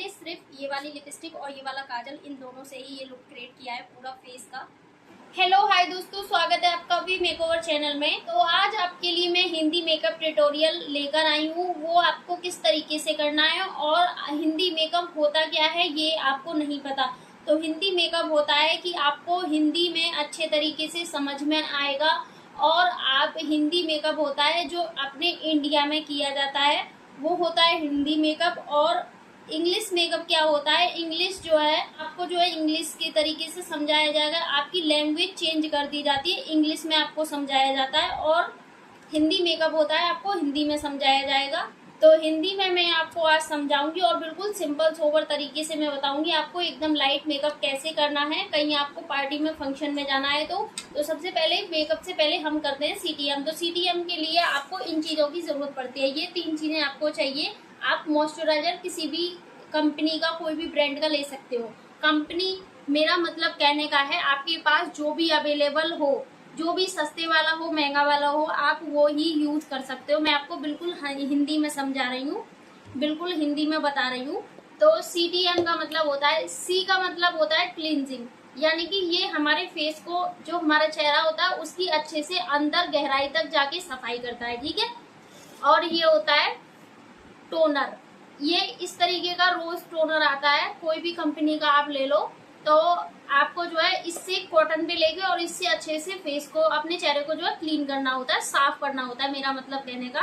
मैंने सिर्फ ये वाली लिपस्टिक और ये वाला काजल, इन दोनों से ही ये लुक क्रिएट किया है पूरा फेस का। हेलो हाय दोस्तों, स्वागत है आपका भी मेकओवर चैनल में। तो आज आपके लिए मैं हिंदी मेकअप ट्यूटोरियल लेकर आई हूँ। वो आपको किस तरीके से करना है और हिंदी मेकअप होता क्या है ये आपको नहीं पता। तो हिंदी मेकअप होता है कि आपको हिंदी में अच्छे तरीके से समझ में आएगा। और आप हिंदी मेकअप होता है जो अपने इंडिया में किया जाता है, वो होता है हिंदी मेकअप। और इंग्लिश मेकअप क्या होता है, इंग्लिश जो है आपको जो है इंग्लिश के तरीके से समझाया जाएगा। आपकी लैंग्वेज चेंज कर दी जाती है, इंग्लिश में आपको समझाया जाता है। और हिंदी मेकअप होता है आपको हिंदी में समझाया जाएगा। तो हिंदी में मैं आपको आज समझाऊंगी और बिल्कुल सिंपल सोबर तरीके से मैं बताऊंगी आपको एकदम लाइट मेकअप कैसे करना है। कहीं आपको पार्टी में फंक्शन में जाना है तो सबसे पहले मेकअप से पहले हम करते हैं सीटीएम। तो सीटीएम के लिए आपको इन चीजों की जरूरत पड़ती है। ये 3 चीजें आपको चाहिए। आप मॉइस्चराइजर किसी भी कंपनी का, कोई भी ब्रांड का ले सकते हो। कंपनी मेरा मतलब कहने का है आपके पास जो भी अवेलेबल हो, जो भी सस्ते वाला हो महंगा वाला हो, आप वो ही यूज कर सकते हो। मैं आपको बिल्कुल हिंदी में समझा रही हूँ, बिल्कुल हिंदी में बता रही हूँ। तो सीटीएम का मतलब होता है, सी का मतलब होता है क्लींजिंग, यानी कि ये हमारे फेस को, जो हमारा चेहरा होता है उसकी अच्छे से अंदर गहराई तक जाके सफाई करता है, ठीक है। और ये होता है टोनर। ये इस तरीके का रोज टोनर आता है, कोई भी कंपनी का आप ले लो। तो आपको जो है इससे कॉटन पे लेके और इससे अच्छे से फेस को, अपने चेहरे को जो है क्लीन करना होता है, साफ करना होता है, मेरा मतलब कहने का।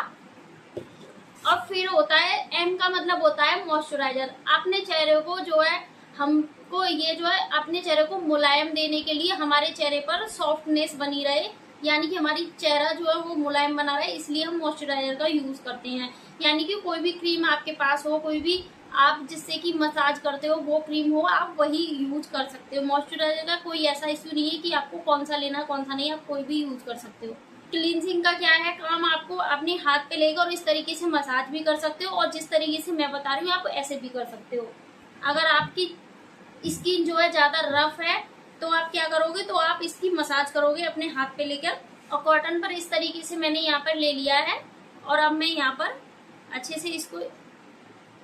और फिर होता है एम का मतलब होता है मॉइस्चराइजर। अपने चेहरे को जो है, हमको ये जो है अपने चेहरे को मुलायम देने के लिए, हमारे चेहरे पर सॉफ्टनेस बनी रहे, यानी कि हमारी चेहरा जो है वो मुलायम बना रहे, इसलिए हम मॉइस्चराइजर का यूज करते हैं। यानी कि कोई भी क्रीम आपके पास हो, कोई भी आप जिससे कि मसाज करते हो वो क्रीम हो, आप वही यूज कर सकते हो। मॉइस्चराइजर का कोई ऐसा इश्यू नहीं है कि आपको कौन सा लेना कौन सा नहीं, आप कोई भी यूज कर सकते हो। क्लींजिंग का क्या है काम, आपको अपने हाथ पे लेकर और इस तरीके से मसाज भी कर सकते हो, और जिस तरीके से मैं बता रही हूँ आप ऐसे भी कर सकते हो। अगर आपकी स्किन जो है ज्यादा रफ है तो आप क्या करोगे, तो आप इसकी मसाज करोगे अपने हाथ पे लेकर। और कॉटन पर इस तरीके से मैंने यहाँ पर ले लिया है, और अब मैं यहाँ पर अच्छे से इसको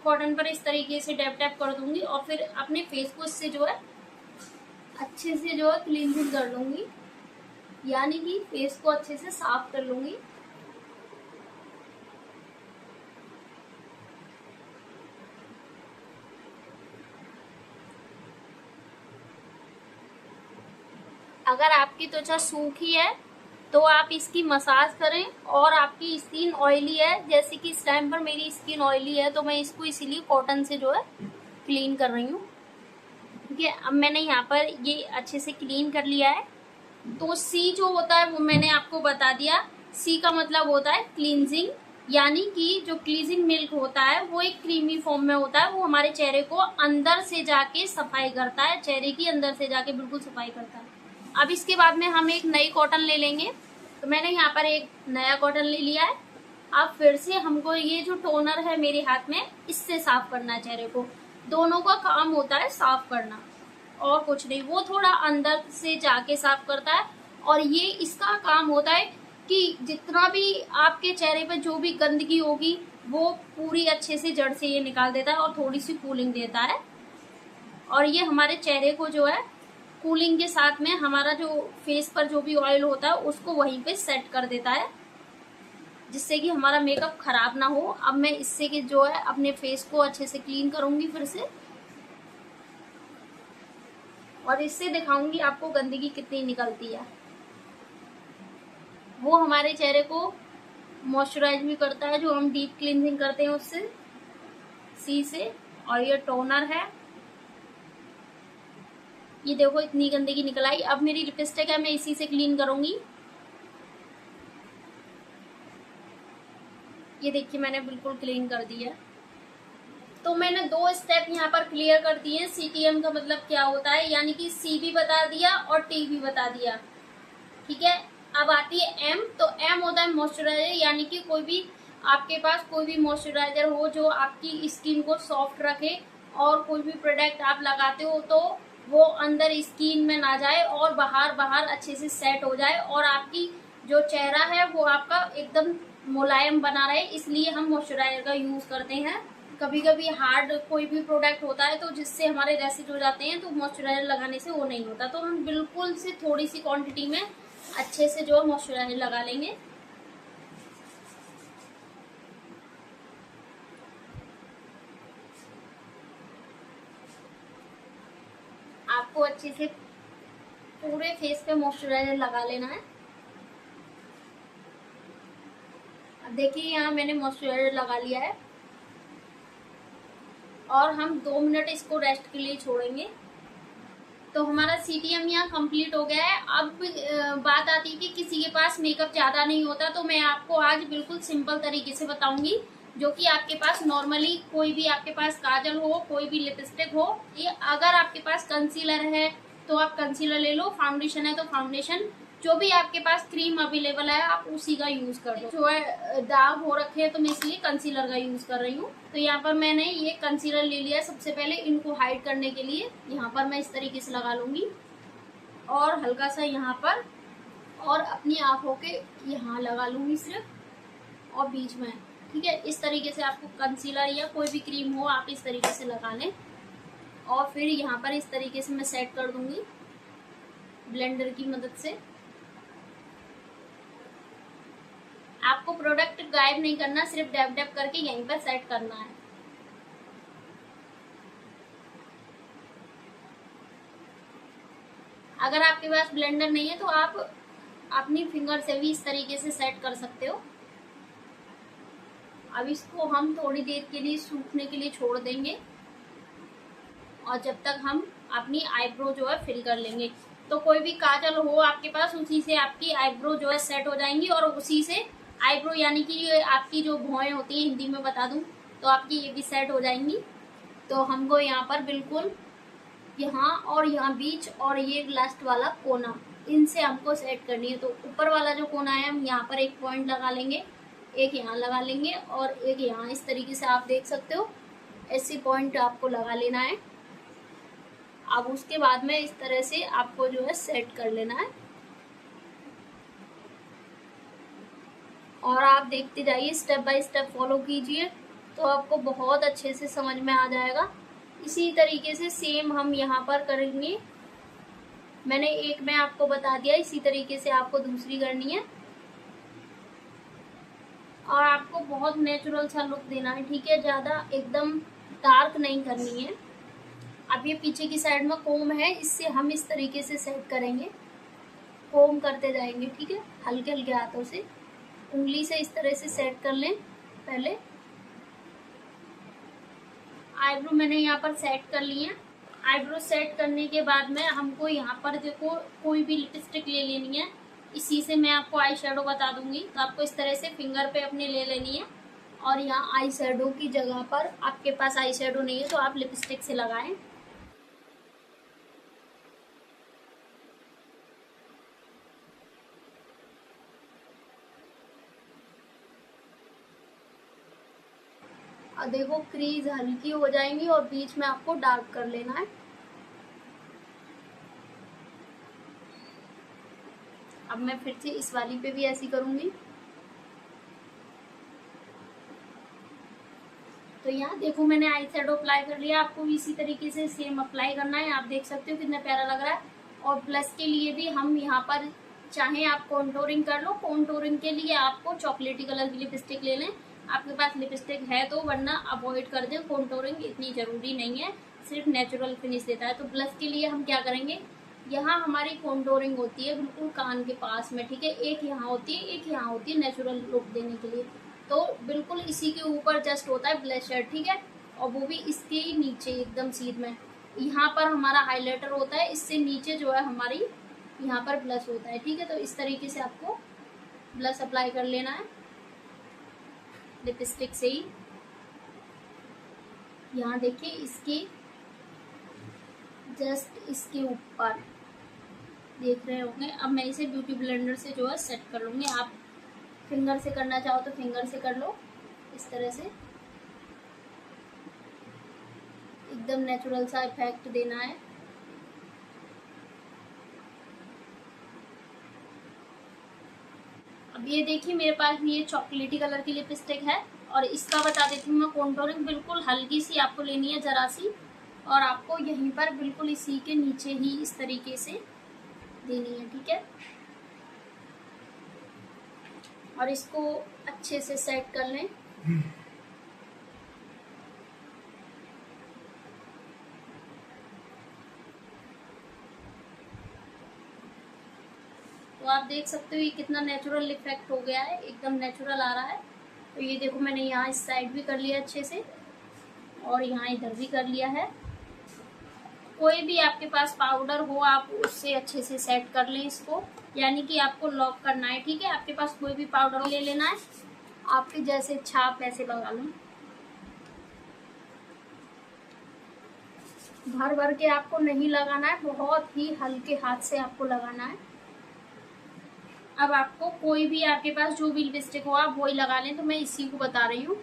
कॉटन पर इस तरीके से टैप टैप कर दूंगी, और फिर अपने फेस को इससे जो है अच्छे से जो है क्लींजिंग कर लूंगी, यानी कि फेस को अच्छे से साफ कर लूंगी। अगर आपकी त्वचा सूखी है तो आप इसकी मसाज करें, और आपकी स्किन ऑयली है, जैसे कि इस टाइम पर मेरी स्किन ऑयली है, तो मैं इसको इसीलिए कॉटन से जो है क्लीन कर रही हूँ। ठीक है, अब मैंने यहाँ पर ये अच्छे से क्लीन कर लिया है। तो सी जो होता है वो मैंने आपको बता दिया। सी का मतलब होता है क्लींजिंग, यानी कि जो क्लींजिंग मिल्क होता है वो एक क्रीमी फॉर्म में होता है, वो हमारे चेहरे को अंदर से जाके सफाई करता है, चेहरे की अंदर से जाके बिल्कुल सफाई करता है। अब इसके बाद में हम एक नई कॉटन ले लेंगे। तो मैंने यहाँ पर एक नया कॉटन ले लिया है। अब फिर से हमको ये जो टोनर है मेरे हाथ में, इससे साफ करना है चेहरे को। दोनों का काम होता है साफ करना और कुछ नहीं, वो थोड़ा अंदर से जाके साफ करता है। और ये इसका काम होता है कि जितना भी आपके चेहरे पे जो भी गंदगी होगी वो पूरी अच्छे से जड़ से ये निकाल देता है, और थोड़ी सी कूलिंग देता है। और ये हमारे चेहरे को जो है कूलिंग के साथ में हमारा जो फेस पर जो भी ऑयल होता है उसको वहीं पे सेट कर देता है, जिससे कि हमारा मेकअप खराब ना हो। अब मैं इससे कि जो है अपने फेस को अच्छे से क्लीन करूंगी फिर से, और इससे दिखाऊंगी आपको गंदगी कितनी निकलती है। वो हमारे चेहरे को मॉइस्चराइज भी करता है, जो हम डीप क्लींजिंग करते हैं उससे, सी से। और ये टोनर है, ये देखो इतनी गंदगी निकल आई। अब मेरी लिपस्टिक है, मैं इसी से क्लीन करूंगी। ये देखिए मैंने बिल्कुल क्लीन कर दी है। तो मैंने 2 स्टेप यहाँ पर क्लियर कर दिए। सीटीएम का मतलब क्या होता है, यानी कि सी भी बता दिया और टी भी बता दिया, ठीक है। अब आती है एम। तो एम होता है मॉइस्चराइजर, यानी कि कोई भी आपके पास कोई भी मॉइस्चराइजर हो जो आपकी स्किन को सॉफ्ट रखे, और कोई भी प्रोडक्ट आप लगाते हो तो वो अंदर स्किन में ना जाए और बाहर अच्छे से सेट हो जाए, और आपकी जो चेहरा है वो आपका एकदम मुलायम बना रहे, इसलिए हम मॉइस्चराइजर का यूज करते हैं। कभी कभी हार्ड कोई भी प्रोडक्ट होता है तो जिससे हमारे रैशेज हो जाते हैं, तो मॉइस्चराइजर लगाने से वो नहीं होता। तो हम बिल्कुल से थोड़ी सी क्वांटिटी में अच्छे से जो है मॉइस्चराइजर लगा लेंगे। आपको अच्छे से पूरे फेस पे मॉइस्चराइजर लगा लेना है। अब देखिए यहाँ मैंने मॉइस्चराइजर लगा लिया है और हम 2 मिनट इसको रेस्ट के लिए छोड़ेंगे। तो हमारा CTM यहाँ कंप्लीट हो गया है। अब बात आती है कि किसी के पास मेकअप ज्यादा नहीं होता, तो मैं आपको आज बिल्कुल सिंपल तरीके से बताऊंगी, जो कि आपके पास नॉर्मली कोई भी आपके पास काजल हो, कोई भी लिपस्टिक हो, ये अगर आपके पास कंसीलर है तो आप कंसीलर ले लो, फाउंडेशन है तो फाउंडेशन, जो भी आपके पास क्रीम अवेलेबल है आप उसी का यूज कर लो। जो है दाग हो रखे हैं तो मैं इसलिए कंसीलर का यूज कर रही हूँ। तो यहाँ पर मैंने ये कंसीलर ले लिया है। सबसे पहले इनको हाइड करने के लिए यहाँ पर मैं इस तरीके से लगा लूंगी और हल्का सा यहाँ पर और अपनी आंखों के यहाँ लगा लूंगी सिर्फ, और बीच में। ठीक है, इस तरीके से आपको कंसीलर या कोई भी क्रीम हो आप इस तरीके से लगा लें। और फिर यहाँ पर इस तरीके से मैं सेट कर दूंगी ब्लेंडर की मदद से। आपको प्रोडक्ट गायब नहीं करना, सिर्फ डैब डैब करके यहीं पर सेट करना है। अगर आपके पास ब्लेंडर नहीं है तो आप अपनी फिंगर से भी इस तरीके से सेट कर सकते हो। अब इसको हम थोड़ी देर के लिए सूखने के लिए छोड़ देंगे और जब तक हम अपनी आईब्रो जो है फिल कर लेंगे। तो कोई भी काजल हो आपके पास, उसी से आपकी आईब्रो जो है सेट हो जाएंगी और उसी से आईब्रो यानी कि आपकी जो भौएं होती हैं, हिंदी में बता दूं तो आपकी ये भी सेट हो जाएंगी। तो हमको यहाँ पर बिल्कुल यहाँ और यहाँ बीच और ये लास्ट वाला कोना, इनसे हमको सेट करनी है। तो ऊपर वाला जो कोना है हम यहाँ पर एक पॉइंट लगा लेंगे, एक यहाँ लगा लेंगे और एक यहाँ। इस तरीके से आप देख सकते हो, ऐसे पॉइंट आपको लगा लेना है। अब उसके बाद में इस तरह से आपको जो है सेट कर लेना है और आप देखते जाइए, स्टेप बाय स्टेप फॉलो कीजिए तो आपको बहुत अच्छे से समझ में आ जाएगा। इसी तरीके से सेम हम यहाँ पर करेंगे। मैंने एक में आपको बता दिया, इसी तरीके से आपको दूसरी करनी है और आपको बहुत नेचुरल सा लुक देना है। ठीक है, ज्यादा एकदम डार्क नहीं करनी है। अब ये पीछे की साइड में कोम है, इससे हम इस तरीके से सेट करेंगे, कोम करते जाएंगे। ठीक है, हल्के हल्के हाथों से उंगली से इस तरह से सेट कर लें। पहले आईब्रो मैंने यहाँ पर सेट कर ली है। आईब्रो सेट करने के बाद में हमको यहाँ पर देखो कोई भी लिपस्टिक ले लेनी है। इसी से मैं आपको आई शेडो बता दूंगी। तो आपको इस तरह से फिंगर पे अपने ले लेनी है और यहाँ आई शेडो की जगह पर, आपके पास आई शेडो नहीं है तो आप लिपस्टिक से लगाएं। और देखो क्रीज हल्की हो जाएंगी और बीच में आपको डार्क कर लेना है। अब मैं फिर से इस वाली पे भी ऐसी करूंगी। तो यहाँ देखो मैंने आई शेडो अप्लाई कर लिया, आपको भी इसी तरीके से सेम अप्लाई करना है। आप देख सकते हो कितना प्यारा लग रहा है। और प्लस के लिए भी हम यहाँ पर चाहे आप कॉन्टोरिंग कर लो, कॉन्टोरिंग के लिए आपको चॉकलेटी कलर की लिपस्टिक ले लें, आपके पास लिपस्टिक है तो, वरना अवॉइड कर दें। कॉन्टोरिंग इतनी जरूरी नहीं है, सिर्फ नेचुरल फिनिश देता है। तो प्लस के लिए हम क्या करेंगे, यहाँ हमारी कॉन्टोरिंग होती है बिल्कुल कान के पास में। ठीक है, एक यहाँ होती है, एक यहाँ होती है नेचुरल लुक देने के लिए। तो बिल्कुल इसी के ऊपर जस्ट होता है ब्लशर। ठीक है, और वो भी इसके ही नीचे एकदम सीध में, यहाँ पर हमारा हाइलाइटर होता है, इससे नीचे जो है हमारी यहाँ पर ब्लश होता है। ठीक है, तो इस तरीके से आपको ब्लश अप्लाई कर लेना है लिपस्टिक से ही। यहाँ देखिए इसके जस्ट इसके ऊपर देख रहे होंगे। अब मैं इसे ब्यूटी ब्लेंडर से जो है सेट कर लूंगी। आप फिंगर से करना चाहो तो फिंगर से कर लो, इस तरह से एकदम नेचुरल सा इफेक्ट देना है। अब ये देखिए मेरे पास ये चॉकलेटी कलर की लिपस्टिक है और इसका बता देती हूँ मैं, कॉन्टोरिंग बिल्कुल हल्की सी आपको लेनी है, जरा सी, और आपको यहीं पर बिल्कुल इसी के नीचे ही इस तरीके से देनी है, ठीक है। और इसको अच्छे से सेट कर लें। तो आप देख सकते हो ये कितना नेचुरल इफेक्ट हो गया है, एकदम नेचुरल आ रहा है। तो ये देखो मैंने यहाँ इस साइड भी कर लिया अच्छे से, और यहाँ इधर भी कर लिया है। कोई भी आपके पास पाउडर हो आप उससे अच्छे से सेट कर लें इसको, यानी कि आपको लॉक करना है, ठीक है। आपके पास कोई भी पाउडर ले लेना है, आपके जैसे इच्छा आप ऐसे लगा लें। भर भर के आपको नहीं लगाना है, बहुत ही हल्के हाथ से आपको लगाना है। अब आपको कोई भी आपके पास जो भी लिपस्टिक हो आप वही लगा लें, तो मैं इसी को बता रही हूँ।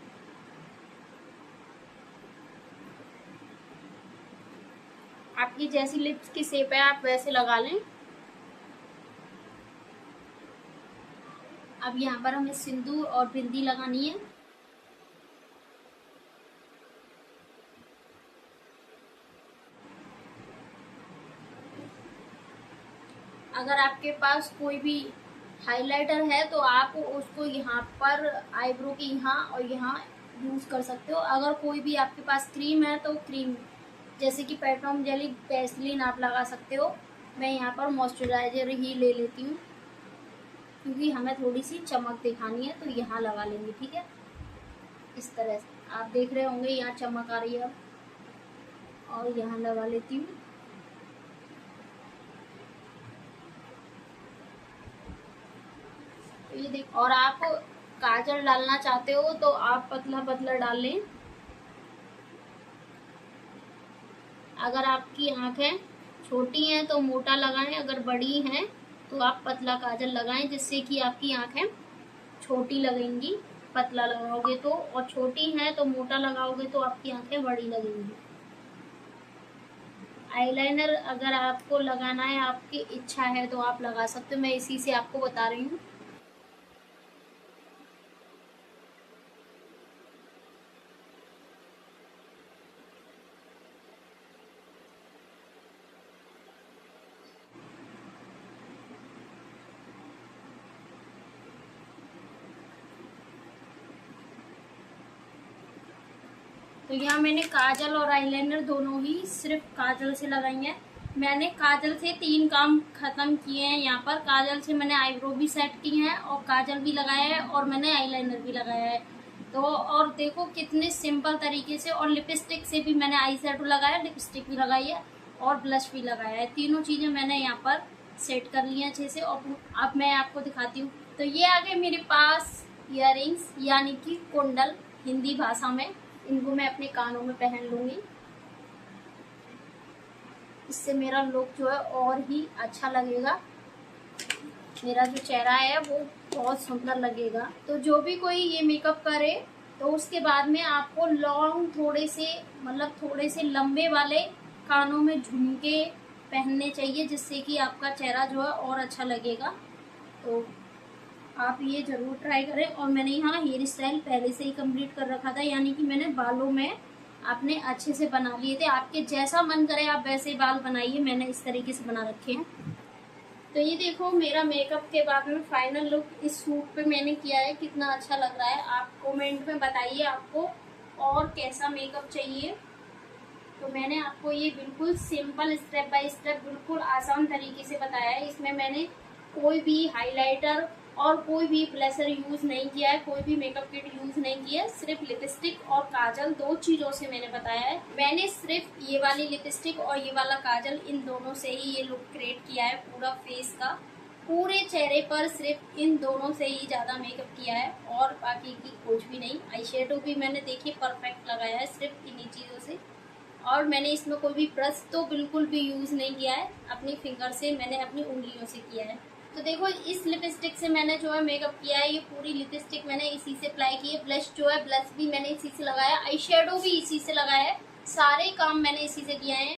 आपकी जैसी लिप्स की शेप है आप वैसे लगा लें। अब यहाँ पर हमें सिंदूर और बिंदी लगानी है। अगर आपके पास कोई भी हाइलाइटर है तो आप उसको यहाँ पर आईब्रो के यहाँ और यहाँ यूज कर सकते हो। अगर कोई भी आपके पास क्रीम है तो क्रीम, जैसे कि पेट्रोम जेली, वैसलीन आप लगा सकते हो। मैं यहाँ पर मॉइस्चराइजर ही ले लेती हूँ क्योंकि हमें थोड़ी सी चमक दिखानी है, तो यहाँ लगा लेंगे, ठीक है। इस तरह से आप देख रहे होंगे यहाँ चमक आ रही है, और यहाँ लगा लेती हूँ। तो ये देख, और आप काजल डालना चाहते हो तो आप पतला पतला डाल लें। अगर आपकी आंखें छोटी हैं तो मोटा लगाएं, अगर बड़ी हैं तो आप पतला काजल लगाएं, जिससे कि आपकी आंखें छोटी लगेंगी पतला लगाओगे तो, और छोटी हैं तो मोटा लगाओगे तो आपकी आंखें बड़ी लगेंगी। आईलाइनर अगर आपको लगाना है, आपकी इच्छा है तो आप लगा सकते हो, मैं इसी से आपको बता रही हूँ। तो यहाँ मैंने काजल और आईलाइनर दोनों ही सिर्फ काजल से लगाई है। मैंने काजल से 3 काम खत्म किए हैं। यहाँ पर काजल से मैंने आईब्रो भी सेट की है, और काजल भी लगाया है, और मैंने आईलाइनर भी लगाया है। तो और देखो कितने सिंपल तरीके से, और लिपस्टिक से भी मैंने आई शेडो लगाया, लिपस्टिक भी लगाई है, और ब्लश भी लगाया है। तीनों चीजें मैंने यहाँ पर सेट कर ली है अच्छे से। और अब मैं आपको दिखाती हूँ। तो ये आ गए मेरे पास इयररिंग्स, यानी कि कुंडल हिंदी भाषा में। इनको मैं अपने कानों में पहन लूंगी, इससे मेरा लुक जो है और ही अच्छा लगेगा। मेरा जो चेहरा है वो बहुत सुंदर लगेगा। तो जो भी कोई ये मेकअप करे तो उसके बाद में आपको लॉन्ग थोड़े से लंबे वाले कानों में झुमके पहनने चाहिए, जिससे कि आपका चेहरा जो है और अच्छा लगेगा। तो आप ये जरूर ट्राई करें। और मैंने यहाँ हेयर स्टाइल पहले से ही कंप्लीट कर रखा था, यानी कि मैंने बालों में अपने अच्छे से बना लिए थे। आपके जैसा मन करे आप वैसे बाल बनाइए, मैंने इस तरीके से बना रखे हैं। तो ये देखो मेरा मेकअप के बाद में फाइनल लुक इस सूट पे मैंने किया है, कितना अच्छा लग रहा है। आप कमेंट में बताइए आपको और कैसा मेकअप चाहिए। तो मैंने आपको ये बिल्कुल सिंपल स्टेप बाय स्टेप बिल्कुल आसान तरीके से बताया है। इसमें मैंने कोई भी हाइलाइटर और कोई भी ब्लशर यूज नहीं किया है, कोई भी मेकअप किट यूज नहीं किया है। सिर्फ लिपस्टिक और काजल 2 चीजों से मैंने बताया है। मैंने सिर्फ ये वाली लिपस्टिक और ये वाला काजल, इन दोनों से ही ये लुक क्रिएट किया है पूरा फेस का। पूरे चेहरे पर सिर्फ इन दोनों से ही ज्यादा मेकअप किया है, और बाकी की कुछ भी नहीं। आई शेडो भी मैंने देखिए परफेक्ट लगाया है सिर्फ इन्हीं चीजों से। और मैंने इसमें कोई भी ब्रश तो बिल्कुल भी यूज नहीं किया है, अपनी फिंगर से मैंने अपनी उंगलियों से किया है। तो देखो इस लिपस्टिक से मैंने जो है मेकअप किया है, ये पूरी लिपस्टिक मैंने इसी से अप्लाई की है। ब्लश जो है, ब्लश भी मैंने इसी से लगाया, आई शेडो भी इसी से लगाया है। सारे काम मैंने इसी से किया है।